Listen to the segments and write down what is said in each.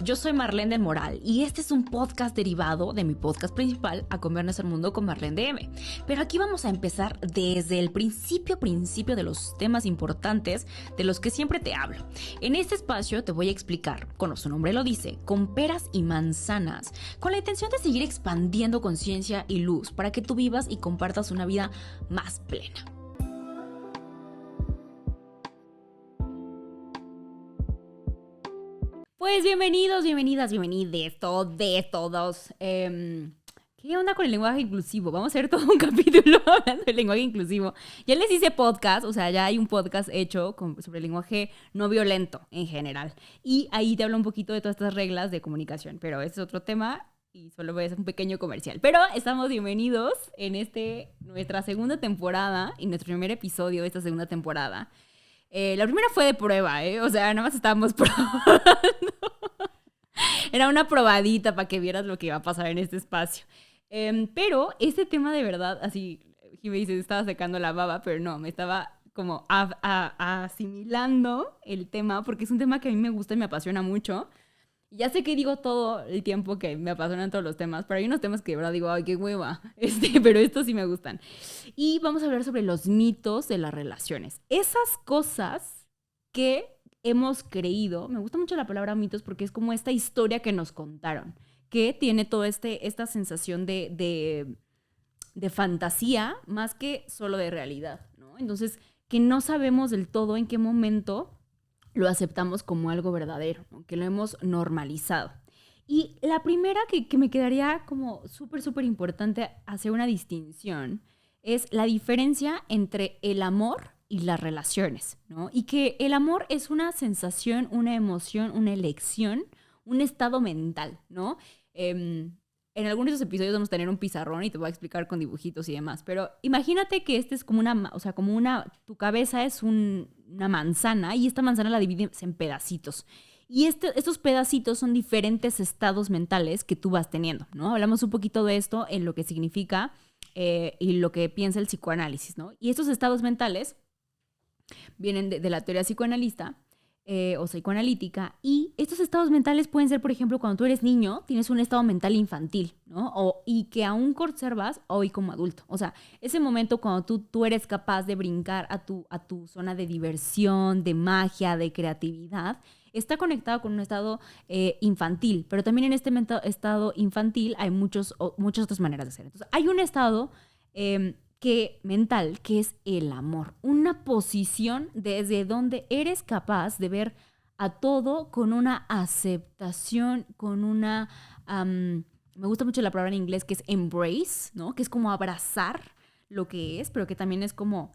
Yo soy Marlene del Moral y este es un podcast derivado de mi podcast principal, A Comer Nuestro Mundo con Marlene DM. Pero aquí vamos a empezar desde el principio de los temas importantes de los que siempre te hablo. En este espacio te voy a explicar, como su nombre lo dice, con peras y manzanas, con la intención de seguir expandiendo conciencia y luz para que tú vivas y compartas una vida más plena. Pues bienvenidos, bienvenidas, bienvenides, todos. ¿Qué onda con el lenguaje inclusivo? Vamos a hacer todo un capítulo hablando del lenguaje inclusivo. Ya les hice podcast, o sea, ya hay un podcast hecho sobre el lenguaje no violento en general. Y ahí te hablo un poquito de todas estas reglas de comunicación, pero ese es otro tema y solo voy a hacer un pequeño comercial. Pero estamos bienvenidos en nuestra segunda temporada y nuestro primer episodio de esta segunda temporada. La primera fue de prueba, o sea, nada más estábamos probando. Era una probadita para que vieras lo que iba a pasar en este espacio. Pero este tema de verdad, así, me dice, estaba secando la baba, pero no, me estaba como asimilando el tema, porque es un tema que a mí me gusta y me apasiona mucho. Ya sé que digo todo el tiempo que me apasionan todos los temas, pero hay unos temas que de verdad digo, ay, qué hueva, pero estos sí me gustan. Y vamos a hablar sobre los mitos de las relaciones. Esas cosas que hemos creído, me gusta mucho la palabra mitos porque es como esta historia que nos contaron, que tiene toda esta sensación de fantasía más que solo de realidad, ¿no? Entonces, que no sabemos del todo en qué momento lo aceptamos como algo verdadero, ¿no? Que lo hemos normalizado. Y la primera que me quedaría como súper importante hacer una distinción es la diferencia entre el amor y las relaciones, ¿no? Y que el amor es una sensación, una emoción, una elección, un estado mental, ¿no? En algunos de esos episodios vamos a tener un pizarrón y te voy a explicar con dibujitos y demás, pero imagínate que este es como tu cabeza es una manzana y esta manzana la divides en pedacitos. Y estos pedacitos son diferentes estados mentales que tú vas teniendo, ¿no? Hablamos un poquito de esto en lo que significa y lo que piensa el psicoanálisis, ¿no? Y estos estados mentales vienen de la teoría psicoanalista o psicoanalítica, y estos estados mentales pueden ser, por ejemplo, cuando tú eres niño, tienes un estado mental infantil, ¿no? Y que aún conservas hoy como adulto. O sea, ese momento cuando tú eres capaz de brincar a tu zona de diversión, de magia, de creatividad, está conectado con un estado infantil, pero también en este estado infantil hay muchas otras maneras de ser. Entonces, hay un estado mental, que es el amor. Una posición desde donde eres capaz de ver a todo con una aceptación, con una... me gusta mucho la palabra en inglés que es embrace, ¿no? Que es como abrazar lo que es, pero que también es como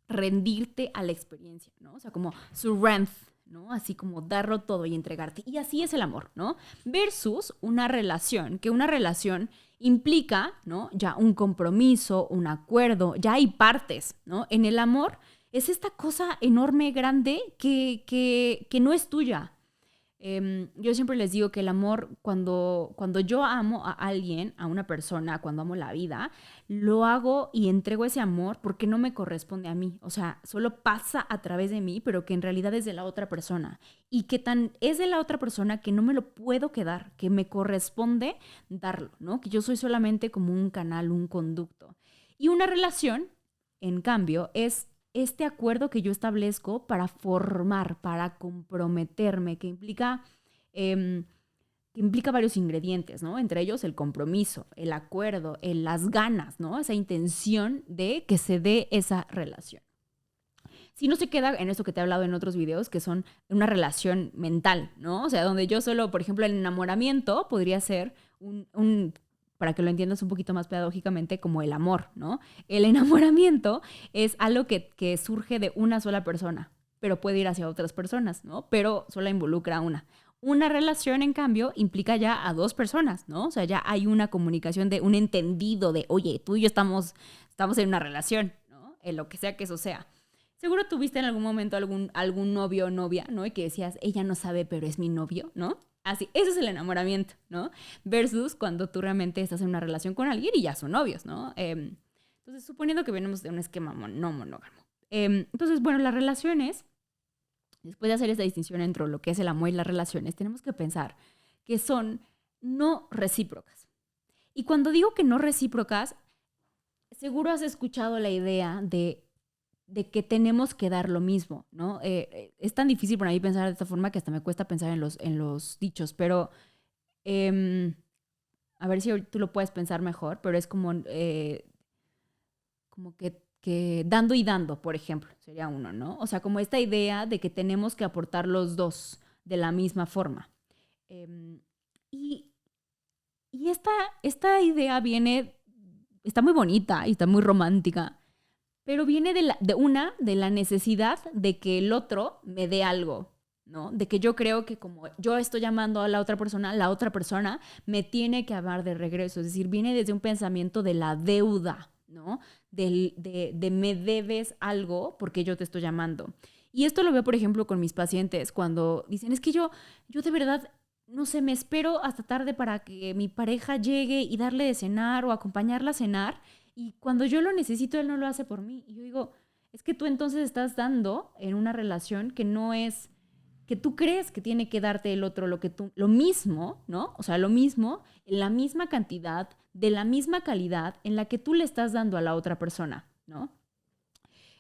rendirte a la experiencia, ¿no? O sea, como surrender, ¿no? Así como darlo todo y entregarte. Y así es el amor, ¿no? Versus una relación, que una relación implica, ¿no? Ya un compromiso, un acuerdo, ya hay partes, ¿no? En el amor es esta cosa enorme, grande, que no es tuya. Yo siempre les digo que el amor, cuando yo amo a alguien, a una persona, cuando amo la vida, lo hago y entrego ese amor porque no me corresponde a mí. O sea, solo pasa a través de mí, pero que en realidad es de la otra persona. Y que tan es de la otra persona que no me lo puedo quedar, que me corresponde darlo, ¿no? Que yo soy solamente como un canal, un conducto. Y una relación, en cambio, es este acuerdo que yo establezco para formar, para comprometerme, que implica varios ingredientes, ¿no? Entre ellos el compromiso, el acuerdo, las ganas, ¿no? Esa intención de que se dé esa relación. Si no se queda en esto que te he hablado en otros videos, que son una relación mental, ¿no? O sea, donde yo solo, por ejemplo, el enamoramiento podría ser para que lo entiendas un poquito más pedagógicamente, como el amor, ¿no? El enamoramiento es algo que surge de una sola persona, pero puede ir hacia otras personas, ¿no? Pero solo involucra a una. Una relación, en cambio, implica ya a dos personas, ¿no? O sea, ya hay una comunicación un entendido de, oye, tú y yo estamos en una relación, ¿no? En lo que sea que eso sea. Seguro tuviste en algún momento algún novio o novia, ¿no? Y que decías, ella no sabe, pero es mi novio, ¿no? Así, ese es el enamoramiento, ¿no? Versus cuando tú realmente estás en una relación con alguien y ya son novios, ¿no? Entonces, suponiendo que venimos de un esquema no monógamo. Entonces, bueno, las relaciones, después de hacer esta distinción entre lo que es el amor y las relaciones, tenemos que pensar que son no recíprocas. Y cuando digo que no recíprocas, seguro has escuchado la idea de que tenemos que dar lo mismo, ¿no? Es tan difícil para mí pensar de esta forma que hasta me cuesta pensar en los dichos, pero a ver si tú lo puedes pensar mejor, pero es como que dando y dando, por ejemplo, sería uno, ¿no? O sea, como esta idea de que tenemos que aportar los dos de la misma forma. Y esta idea está muy bonita y está muy romántica, pero viene de la necesidad de que el otro me dé algo, ¿no? De que yo creo que como yo estoy amando a la otra persona me tiene que amar de regreso. Es decir, viene desde un pensamiento de la deuda, ¿no? De me debes algo porque yo te estoy amando. Y esto lo veo, por ejemplo, con mis pacientes cuando dicen, es que yo de verdad, no sé, me espero hasta tarde para que mi pareja llegue y darle de cenar o acompañarla a cenar. Y cuando yo lo necesito, él no lo hace por mí. Y yo digo, es que tú entonces estás dando en una relación que no es, que tú crees que tiene que darte el otro lo mismo, ¿no? O sea, lo mismo, en la misma cantidad, de la misma calidad en la que tú le estás dando a la otra persona, ¿no?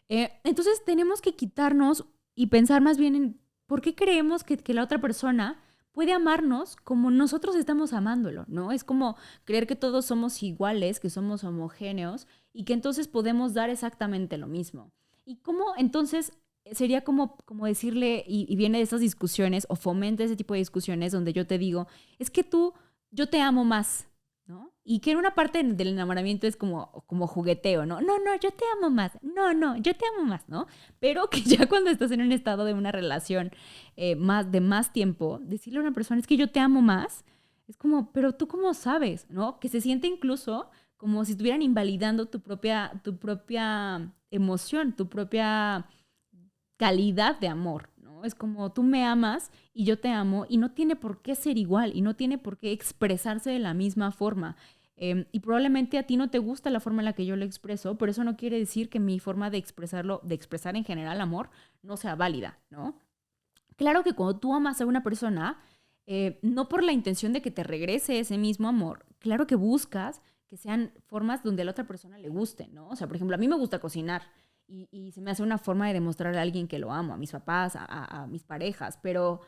Entonces tenemos que quitarnos y pensar más bien en por qué creemos que la otra persona puede amarnos como nosotros estamos amándolo, ¿no? Es como creer que todos somos iguales, que somos homogéneos y que entonces podemos dar exactamente lo mismo. Y cómo entonces sería como decirle, y viene de esas discusiones o fomenta ese tipo de discusiones donde yo te digo, es que yo te amo más, ¿no? Y que en una parte del enamoramiento es como jugueteo, ¿no? No, yo te amo más. No, yo te amo más, ¿no? Pero que ya cuando estás en un estado de una relación de más tiempo, decirle a una persona, es que yo te amo más, es como, pero tú cómo sabes, ¿no? Que se siente incluso como si estuvieran invalidando tu propia emoción, tu propia calidad de amor, ¿no? Es como tú me amas y yo te amo y no tiene por qué ser igual y no tiene por qué expresarse de la misma forma. Y probablemente a ti no te gusta la forma en la que yo lo expreso, pero eso no quiere decir que mi forma de expresar en general amor, no sea válida, ¿no? Claro que cuando tú amas a una persona, no por la intención de que te regrese ese mismo amor, claro que buscas que sean formas donde a la otra persona le guste, ¿no? O sea, por ejemplo, a mí me gusta cocinar y se me hace una forma de demostrarle a alguien que lo amo, a mis papás, a mis parejas, pero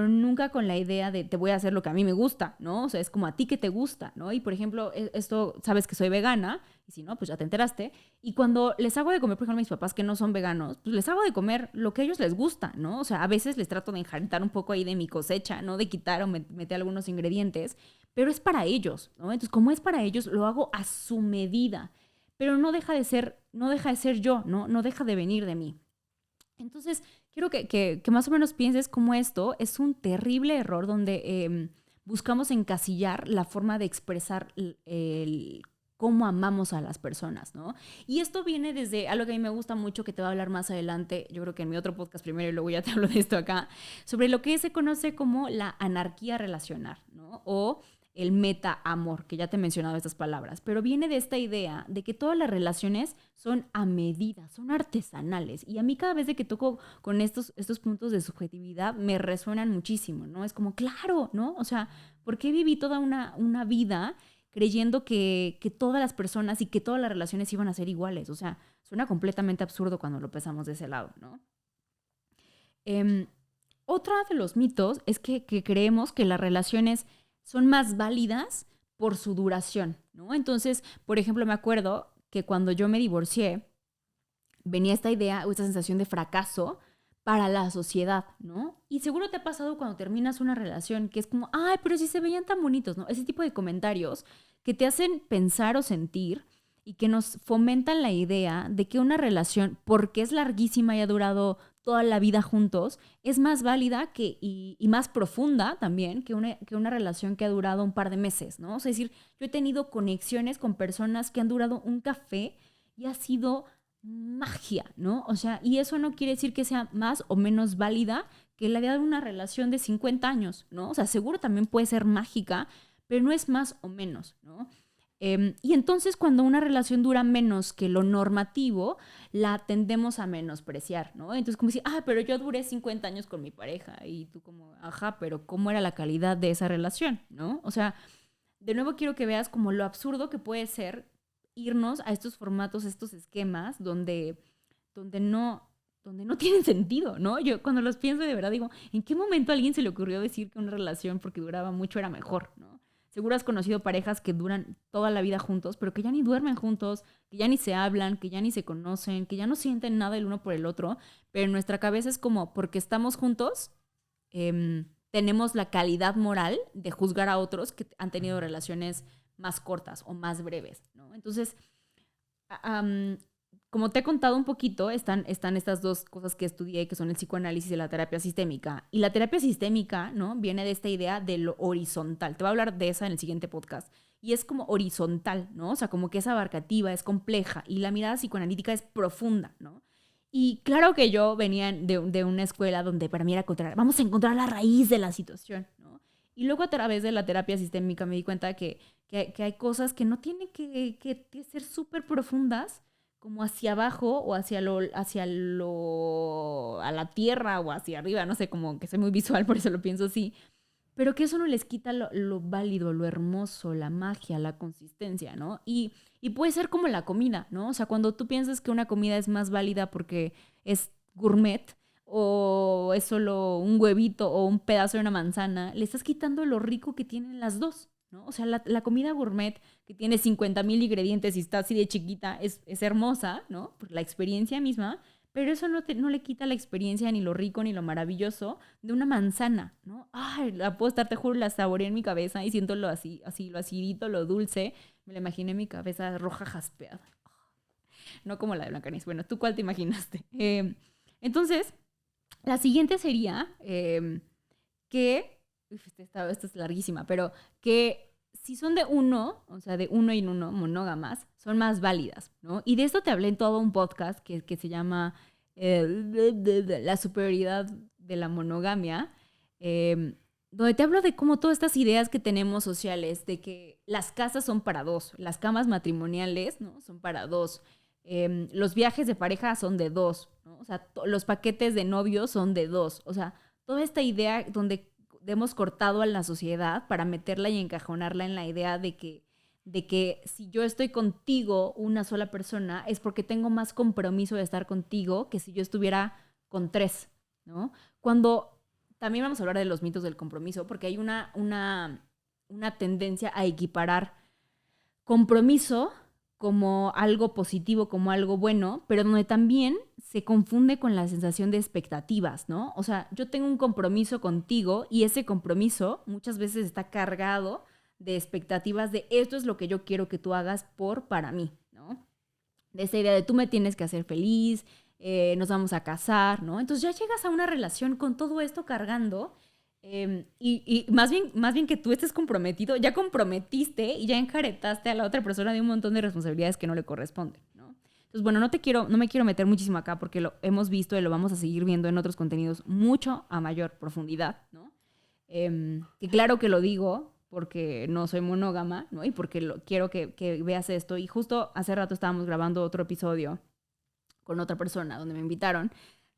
nunca con la idea de te voy a hacer lo que a mí me gusta, ¿no? O sea, es como a ti que te gusta, ¿no? Y por ejemplo, esto, sabes que soy vegana, y si no, pues ya te enteraste, y cuando les hago de comer, por ejemplo, a mis papás que no son veganos, pues les hago de comer lo que a ellos les gusta, ¿no? O sea, a veces les trato de enjaretar un poco ahí de mi cosecha, ¿no? De quitar o meter algunos ingredientes, pero es para ellos, ¿no? Entonces, como es para ellos, lo hago a su medida, pero no deja de ser yo, ¿no? No deja de venir de mí. Entonces, quiero que más o menos pienses cómo esto es un terrible error donde buscamos encasillar la forma de expresar cómo amamos a las personas, ¿no? Y esto viene desde algo que a mí me gusta mucho, que te voy a hablar más adelante, yo creo que en mi otro podcast primero y luego ya te hablo de esto acá, sobre lo que se conoce como la anarquía relacional, ¿no? O el meta-amor, que ya te he mencionado estas palabras, pero viene de esta idea de que todas las relaciones son a medida, son artesanales. Y a mí cada vez de que toco con estos puntos de subjetividad me resuenan muchísimo, ¿no? Es como, claro, ¿no? O sea, ¿por qué viví toda una vida creyendo que todas las personas y que todas las relaciones iban a ser iguales? O sea, suena completamente absurdo cuando lo pensamos de ese lado, ¿no? Otra de los mitos es que creemos que las relaciones son más válidas por su duración, ¿no? Entonces, por ejemplo, me acuerdo que cuando yo me divorcié, venía esta idea o esta sensación de fracaso para la sociedad, ¿no? Y seguro te ha pasado cuando terminas una relación que es como, ay, pero si se veían tan bonitos, ¿no? Ese tipo de comentarios que te hacen pensar o sentir y que nos fomentan la idea de que una relación, porque es larguísima y ha durado toda la vida juntos, es más válida y más profunda también que una relación que ha durado un par de meses, ¿no? O sea, es decir, yo he tenido conexiones con personas que han durado un café y ha sido magia, ¿no? O sea, y eso no quiere decir que sea más o menos válida que la de una relación de 50 años, ¿no? O sea, seguro también puede ser mágica, pero no es más o menos, ¿no? Y entonces cuando una relación dura menos que lo normativo, la tendemos a menospreciar, ¿no? Entonces como decir, pero yo duré 50 años con mi pareja y tú como, pero ¿cómo era la calidad de esa relación, ¿no? O sea, de nuevo quiero que veas como lo absurdo que puede ser irnos a estos formatos, estos esquemas donde no tienen sentido, ¿no? Yo cuando los pienso de verdad digo, ¿en qué momento a alguien se le ocurrió decir que una relación porque duraba mucho era mejor, ¿no? Seguro has conocido parejas que duran toda la vida juntos, pero que ya ni duermen juntos, que ya ni se hablan, que ya ni se conocen, que ya no sienten nada el uno por el otro, pero en nuestra cabeza es como, porque estamos juntos, tenemos la calidad moral de juzgar a otros que han tenido relaciones más cortas o más breves, ¿no? Entonces, como te he contado un poquito, están estas dos cosas que estudié, que son el psicoanálisis y la terapia sistémica. Y la terapia sistémica, ¿no? Viene de esta idea de lo horizontal. Te voy a hablar de esa en el siguiente podcast. Y es como horizontal, ¿no? O sea, como que es abarcativa, es compleja. Y la mirada psicoanalítica es profunda, ¿no? Y claro que yo venía de una escuela donde para mí era vamos a encontrar la raíz de la situación, ¿no? Y luego a través de la terapia sistémica me di cuenta que hay cosas que no tienen que ser súper profundas, como hacia abajo o a la tierra o hacia arriba, no sé, como que soy muy visual, por eso lo pienso así, pero que eso no les quita lo válido, lo hermoso, la magia, la consistencia, ¿no? Y puede ser como la comida, ¿no? O sea, cuando tú piensas que una comida es más válida porque es gourmet o es solo un huevito o un pedazo de una manzana, le estás quitando lo rico que tienen las dos, ¿no? O sea, la comida gourmet que tiene 50,000 ingredientes y está así de chiquita es hermosa, ¿no? Por la experiencia misma, pero eso no le quita la experiencia ni lo rico ni lo maravilloso de una manzana, ¿no? Ay, la puedo estar, te juro, la saboreé en mi cabeza y siento lo así, lo acidito, lo dulce. Me la imaginé en mi cabeza roja jaspeada. No como la de Blancanieves. Bueno, ¿tú cuál te imaginaste? Entonces, la siguiente sería que... esta es larguísima, pero que si son de uno, o sea, de uno y uno, monógamas, son más válidas, ¿no? Y de esto te hablé en todo un podcast que se llama La superioridad de la monogamia, donde te hablo de cómo todas estas ideas que tenemos sociales, de que las casas son para dos, las camas matrimoniales, ¿no? Son para dos, los viajes de pareja son de dos, ¿no? O sea, los paquetes de novios son de dos, o sea, toda esta idea donde hemos cortado a la sociedad para meterla y encajonarla en la idea de que si yo estoy contigo, una sola persona, es porque tengo más compromiso de estar contigo que si yo estuviera con tres, ¿no? Cuando también vamos a hablar de los mitos del compromiso, porque hay una tendencia a equiparar compromiso como algo positivo, como algo bueno, pero donde también se confunde con la sensación de expectativas, ¿no? O sea, yo tengo un compromiso contigo y ese compromiso muchas veces está cargado de expectativas de esto es lo que yo quiero que tú hagas para mí, ¿no? De esa idea de tú me tienes que hacer feliz, nos vamos a casar, ¿no? Entonces ya llegas a una relación con todo esto cargando. Y más bien que tú estés comprometido, ya comprometiste y ya enjaretaste a la otra persona de un montón de responsabilidades que no le corresponden, ¿no? Entonces, bueno, no me quiero meter muchísimo acá porque lo hemos visto y lo vamos a seguir viendo en otros contenidos mucho a mayor profundidad, ¿no? Que claro que lo digo porque no soy monógama, ¿no? Y porque quiero que veas esto. Y justo hace rato estábamos grabando otro episodio con otra persona donde me invitaron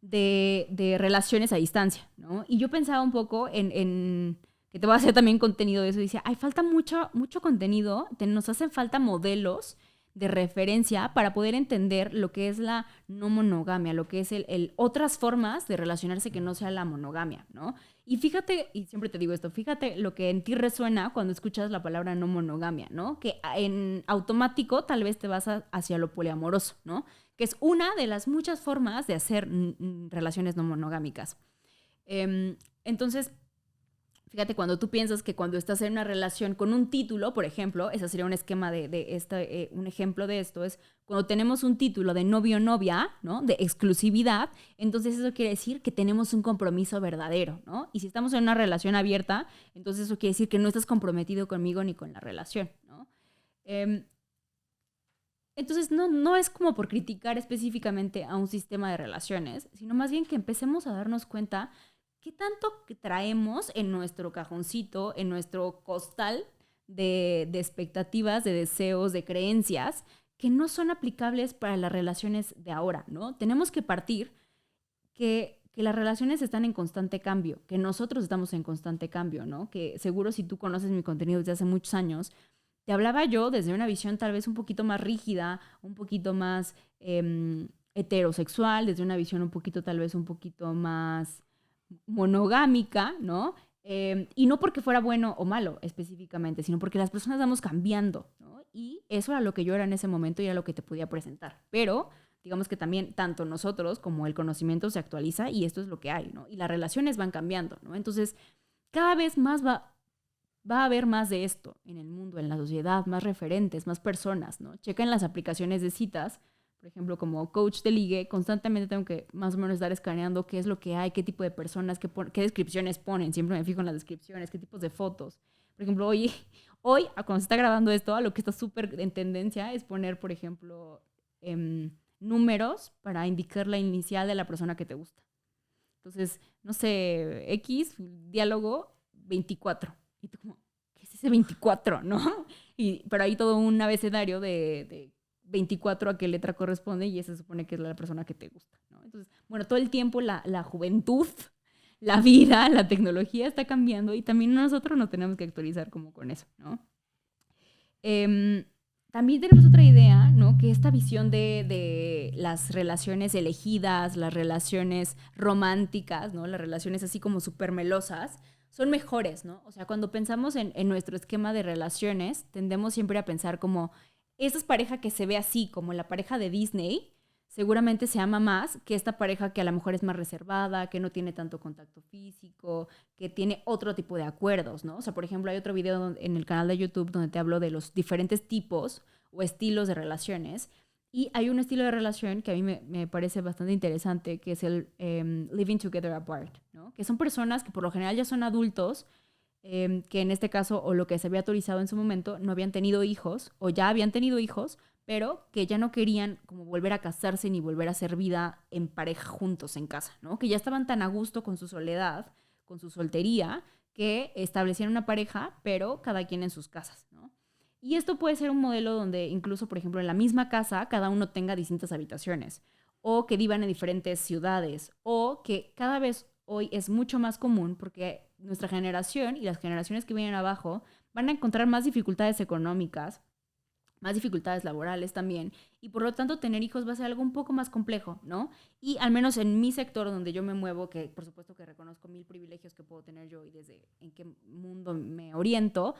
de relaciones a distancia, ¿no? Y yo pensaba un poco en que te voy a hacer también contenido de eso. Y decía, falta mucho contenido, nos hacen falta modelos de referencia para poder entender lo que es la no monogamia, lo que es otras formas de relacionarse que no sea la monogamia, ¿no? Y fíjate, y siempre te digo esto, fíjate lo que en ti resuena cuando escuchas la palabra no monogamia, ¿no? Que en automático tal vez te vas hacia lo poliamoroso, ¿no? Que es una de las muchas formas de hacer relaciones no monogámicas. Entonces, fíjate, cuando tú piensas que cuando estás en una relación con un título, por ejemplo, ese sería un esquema un ejemplo de esto, es cuando tenemos un título de novio o novia, ¿no? De exclusividad, entonces eso quiere decir que tenemos un compromiso verdadero, ¿no? Y si estamos en una relación abierta, entonces eso quiere decir que no estás comprometido conmigo ni con la relación, ¿no? Entonces, no es como por criticar específicamente a un sistema de relaciones, sino más bien que empecemos a darnos cuenta qué tanto que traemos en nuestro cajoncito, en nuestro costal de expectativas, de deseos, de creencias que no son aplicables para las relaciones de ahora, ¿no? Tenemos que partir que las relaciones están en constante cambio, que nosotros estamos en constante cambio, ¿no? Que seguro si tú conoces mi contenido desde hace muchos años, te hablaba yo desde una visión tal vez un poquito más rígida, un poquito más heterosexual, desde una visión un poquito tal vez un poquito más monogámica, ¿no? Y no porque fuera bueno o malo específicamente, sino porque las personas vamos cambiando, ¿no? Y eso era lo que yo era en ese momento y era lo que te podía presentar. Pero digamos que también tanto nosotros como el conocimiento se actualiza y esto es lo que hay, ¿no? Y las relaciones van cambiando, ¿no? Entonces, cada vez más va a haber más de esto en el mundo, en la sociedad, más referentes, más personas, ¿no? Checa en las aplicaciones de citas, por ejemplo, como coach de ligue, constantemente tengo que más o menos estar escaneando qué es lo que hay, qué tipo de personas, qué descripciones ponen, siempre me fijo en las descripciones, qué tipos de fotos. Por ejemplo, hoy cuando se está grabando esto, lo que está súper en tendencia es poner, por ejemplo, números para indicar la inicial de la persona que te gusta. Entonces, no sé, X, diálogo 24. Y tú como, ¿qué es ese 24, no? Pero hay todo un abecedario de 24 a qué letra corresponde y esa se supone que es la persona que te gusta, ¿no? Entonces, bueno, todo el tiempo la juventud, la vida, la tecnología está cambiando y también nosotros nos tenemos que actualizar como con eso, ¿no? También tenemos otra idea, ¿no? Que esta visión de las relaciones elegidas, las relaciones románticas, ¿no? Las relaciones así como súper melosas, son mejores, ¿no? O sea, cuando pensamos en nuestro esquema de relaciones, tendemos siempre a pensar como esa pareja que se ve así, como la pareja de Disney, seguramente se ama más que esta pareja que a lo mejor es más reservada, que no tiene tanto contacto físico, que tiene otro tipo de acuerdos, ¿no? O sea, por ejemplo, hay otro video en el canal de YouTube donde te hablo de los diferentes tipos o estilos de relaciones. Y hay un estilo de relación que a mí me parece bastante interesante, que es el living together apart, ¿no? Que son personas que por lo general ya son adultos, que en este caso, o lo que se había autorizado en su momento, no habían tenido hijos, o ya habían tenido hijos, pero que ya no querían como volver a casarse ni volver a hacer vida en pareja juntos en casa, ¿no? Que ya estaban tan a gusto con su soledad, con su soltería, que establecían una pareja, pero cada quien en sus casas, ¿no? Y esto puede ser un modelo donde incluso, por ejemplo, en la misma casa cada uno tenga distintas habitaciones, o que vivan en diferentes ciudades, o que cada vez hoy es mucho más común porque nuestra generación y las generaciones que vienen abajo van a encontrar más dificultades económicas, más dificultades laborales también, y por lo tanto tener hijos va a ser algo un poco más complejo, ¿no? Y al menos en mi sector donde yo me muevo, que por supuesto que reconozco 1000 privilegios que puedo tener yo y desde en qué mundo me oriento,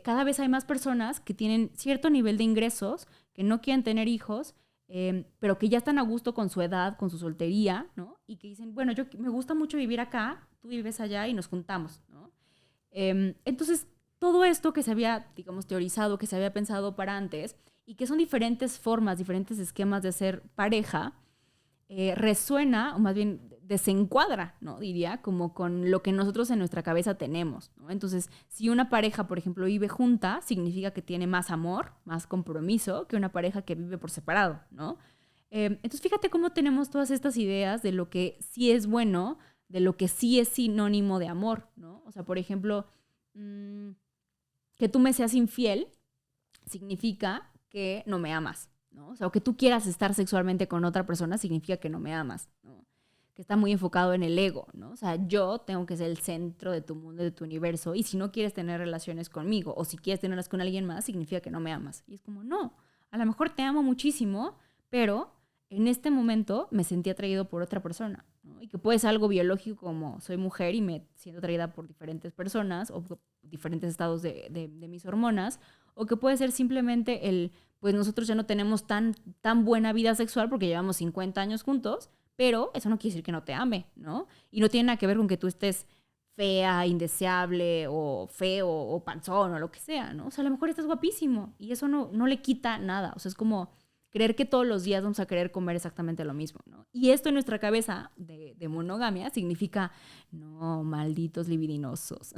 cada vez hay más personas que tienen cierto nivel de ingresos, que no quieren tener hijos, pero que ya están a gusto con su edad, con su soltería, ¿no? Y que dicen, bueno, me gusta mucho vivir acá, tú vives allá y nos juntamos, ¿no? Entonces, todo esto que se había, digamos, teorizado, que se había pensado para antes, y que son diferentes formas, diferentes esquemas de ser pareja, resuena, o más bien desencuadra, ¿no? Diría, como con lo que nosotros en nuestra cabeza tenemos, ¿no? Entonces, si una pareja, por ejemplo, vive junta, significa que tiene más amor, más compromiso que una pareja que vive por separado, ¿no? Entonces, fíjate cómo tenemos todas estas ideas de lo que sí es bueno, de lo que sí es sinónimo de amor, ¿no? O sea, por ejemplo, que tú me seas infiel significa que no me amas, ¿no? O sea, o que tú quieras estar sexualmente con otra persona significa que no me amas, ¿no? Que está muy enfocado en el ego, ¿no? O sea, yo tengo que ser el centro de tu mundo, de tu universo, y si no quieres tener relaciones conmigo, o si quieres tenerlas con alguien más, significa que no me amas. Y es como, no, a lo mejor te amo muchísimo, pero en este momento me sentí atraído por otra persona, ¿no? Y que puede ser algo biológico como soy mujer y me siento atraída por diferentes personas o diferentes estados de mis hormonas, o que puede ser simplemente pues nosotros ya no tenemos tan buena vida sexual porque llevamos 50 años juntos, pero eso no quiere decir que no te ame, ¿no? Y no tiene nada que ver con que tú estés fea, indeseable, o feo, o panzón, o lo que sea, ¿no? O sea, a lo mejor estás guapísimo y eso no le quita nada. O sea, es como creer que todos los días vamos a querer comer exactamente lo mismo, ¿no? Y esto en nuestra cabeza de monogamia significa, no, malditos libidinosos,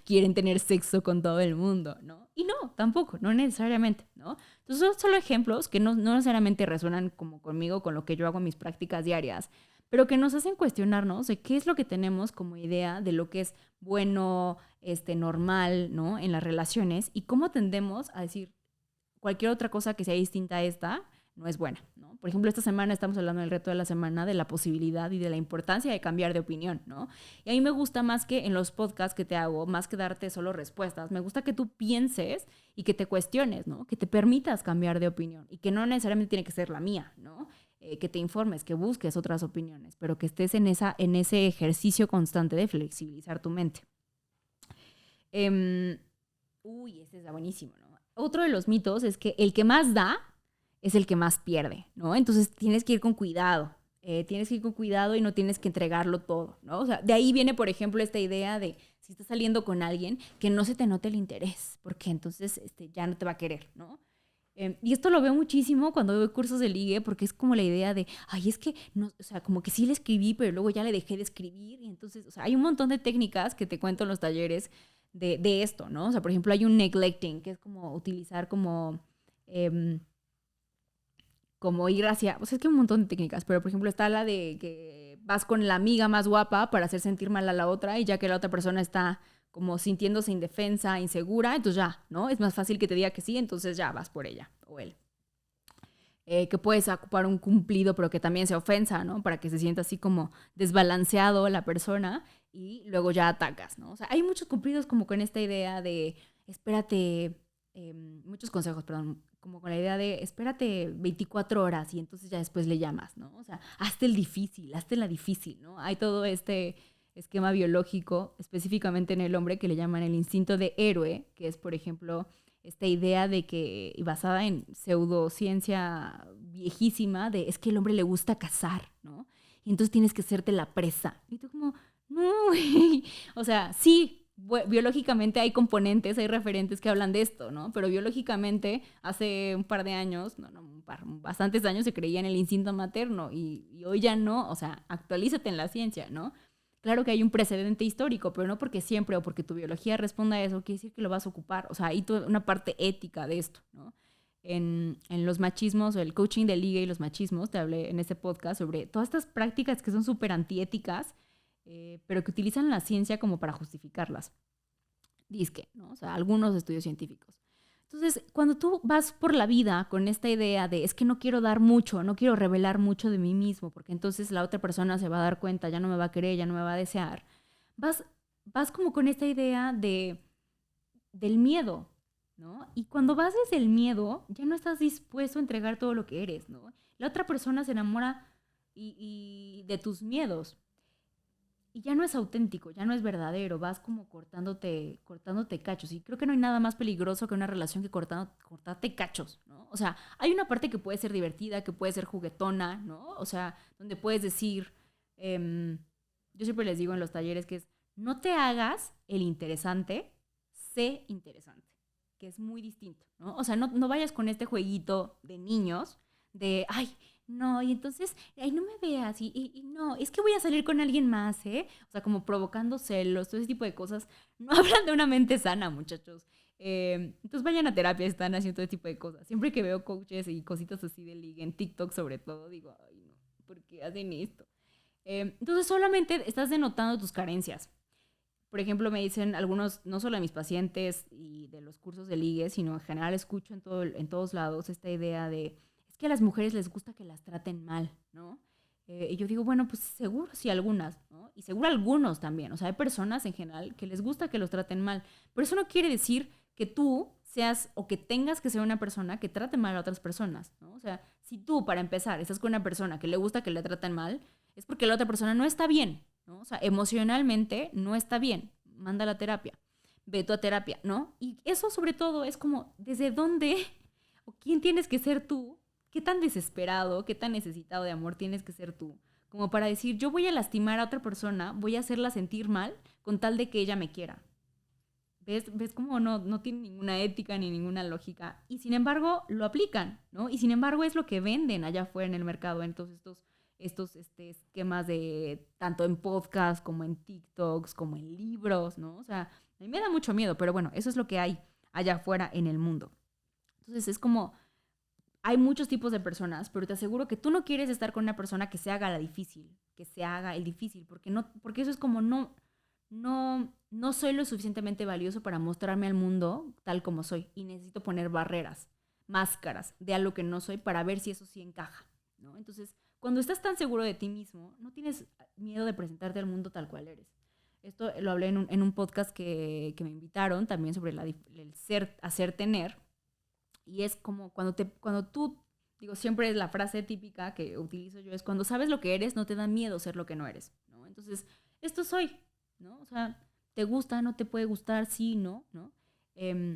quieren tener sexo con todo el mundo, ¿no? Y no, tampoco, no necesariamente, ¿no? Entonces son solo ejemplos que no necesariamente resuenan como conmigo, con lo que yo hago en mis prácticas diarias, pero que nos hacen cuestionarnos de qué es lo que tenemos como idea de lo que es bueno, normal, ¿no? En las relaciones y cómo tendemos a decir cualquier otra cosa que sea distinta a esta no es buena, ¿no? Por ejemplo, esta semana estamos hablando del reto de la semana, de la posibilidad y de la importancia de cambiar de opinión, ¿no? Y a mí me gusta más que en los podcasts que te hago, más que darte solo respuestas, me gusta que tú pienses y que te cuestiones, ¿no? Que te permitas cambiar de opinión y que no necesariamente tiene que ser la mía, ¿no? Que te informes, que busques otras opiniones, pero que estés en ese ejercicio constante de flexibilizar tu mente. Ese está buenísimo, ¿no? Otro de los mitos es que el que más da es el que más pierde, ¿no? Entonces tienes que ir con cuidado. Tienes que ir con cuidado y no tienes que entregarlo todo, ¿no? O sea, de ahí viene, por ejemplo, esta idea de si estás saliendo con alguien, que no se te note el interés, porque entonces ya no te va a querer, ¿no? Y esto lo veo muchísimo cuando veo cursos de ligue, porque es como la idea de, ay, es que, no, o sea, como que sí le escribí, pero luego ya le dejé de escribir, y entonces, o sea, hay un montón de técnicas que te cuento en los talleres de esto, ¿no? O sea, por ejemplo, hay un neglecting, que es como utilizar como ir hacia, o sea, es que hay un montón de técnicas, pero por ejemplo está la de que vas con la amiga más guapa para hacer sentir mal a la otra y ya que la otra persona está como sintiéndose indefensa, insegura, entonces ya, ¿no? Es más fácil que te diga que sí, entonces ya vas por ella o él. Que puedes ocupar un cumplido, pero que también se ofensa, ¿no? Para que se sienta así como desbalanceado la persona y luego ya atacas, ¿no? O sea, hay muchos cumplidos como con esta idea de espérate, muchos consejos, perdón, como con la idea de espérate 24 horas y entonces ya después le llamas, ¿no? O sea, hazte el difícil, hazte la difícil, ¿no? Hay todo este esquema biológico, específicamente en el hombre, que le llaman el instinto de héroe, que es, por ejemplo, esta idea de que, basada en pseudociencia viejísima, de es que el hombre le gusta cazar, ¿no? Y entonces tienes que hacerte la presa. Y tú como, no, güey. O sea, sí, biológicamente hay componentes, hay referentes que hablan de esto, ¿no? Pero biológicamente hace un par de años, bastantes años se creía en el instinto materno y hoy ya no, o sea, actualízate en la ciencia, ¿no? Claro que hay un precedente histórico, pero no porque siempre o porque tu biología responda a eso, quiere decir que lo vas a ocupar. O sea, hay toda una parte ética de esto, ¿no? En los machismos, o el coaching de ligue y los machismos, te hablé en este podcast sobre todas estas prácticas que son súper antiéticas, pero que utilizan la ciencia como para justificarlas. Dizque, ¿no? O sea, algunos estudios científicos. Entonces, cuando tú vas por la vida con esta idea de es que no quiero dar mucho, no quiero revelar mucho de mí mismo, porque entonces la otra persona se va a dar cuenta, ya no me va a querer, ya no me va a desear, vas como con esta idea del miedo, ¿no? Y cuando vas desde el miedo, ya no estás dispuesto a entregar todo lo que eres, ¿no? La otra persona se enamora y de tus miedos. Y ya no es auténtico, ya no es verdadero, vas como cortándote cachos. Y creo que no hay nada más peligroso que una relación que cortarte cachos, ¿no? O sea, hay una parte que puede ser divertida, que puede ser juguetona, ¿no? O sea, donde puedes decir, yo siempre les digo en los talleres que es, no te hagas el interesante, sé interesante, que es muy distinto, ¿no? O sea, no vayas con este jueguito de niños, de, ay, no, y entonces, ay, no me veas, y no, es que voy a salir con alguien más, ¿eh? O sea, como provocando celos, todo ese tipo de cosas. No hablan de una mente sana, muchachos. Entonces vayan a terapia, están haciendo todo ese tipo de cosas. Siempre que veo coaches y cositas así de ligue, en TikTok sobre todo, digo, ay, no, ¿por qué hacen esto? Entonces solamente estás denotando tus carencias. Por ejemplo, me dicen algunos, no solo de mis pacientes y de los cursos de ligue, sino en general escucho en todos lados esta idea de es que a las mujeres les gusta que las traten mal, ¿no? Y yo digo, bueno, pues seguro sí algunas, ¿no? Y seguro algunos también. O sea, hay personas en general que les gusta que los traten mal. Pero eso no quiere decir que tú seas o que tengas que ser una persona que trate mal a otras personas, ¿no? O sea, si tú, para empezar, estás con una persona que le gusta que le traten mal, es porque la otra persona no está bien, ¿no? O sea, emocionalmente no está bien. Manda la terapia. Ve tú a terapia, ¿no? Y eso sobre todo es como, ¿desde dónde o quién tienes que ser tú? ¿Qué tan desesperado, qué tan necesitado de amor tienes que ser tú? Como para decir, yo voy a lastimar a otra persona, voy a hacerla sentir mal con tal de que ella me quiera. ¿Ves cómo no tiene ninguna ética ni ninguna lógica? Y sin embargo, lo aplican, ¿no? Y sin embargo, es lo que venden allá afuera en el mercado, en todos estos esquemas de tanto en podcast como en TikToks, como en libros, ¿no? O sea, a mí me da mucho miedo, pero bueno, eso es lo que hay allá afuera en el mundo. Entonces es como hay muchos tipos de personas, pero te aseguro que tú no quieres estar con una persona que se haga la difícil, que se haga el difícil, porque eso es como no soy lo suficientemente valioso para mostrarme al mundo tal como soy y necesito poner barreras, máscaras de algo que no soy para ver si eso sí encaja, ¿no? Entonces, cuando estás tan seguro de ti mismo, no tienes miedo de presentarte al mundo tal cual eres. Esto lo hablé en un podcast que me invitaron también sobre el ser, hacer, tener. Y es como cuando tú, digo, siempre es la frase típica que utilizo yo, es cuando sabes lo que eres, no te da miedo ser lo que no eres, ¿no? Entonces, esto soy, ¿no? O sea, te gusta, no te puede gustar, sí, no, ¿no?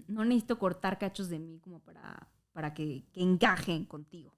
No necesito cortar cachos de mí como para que encajen contigo,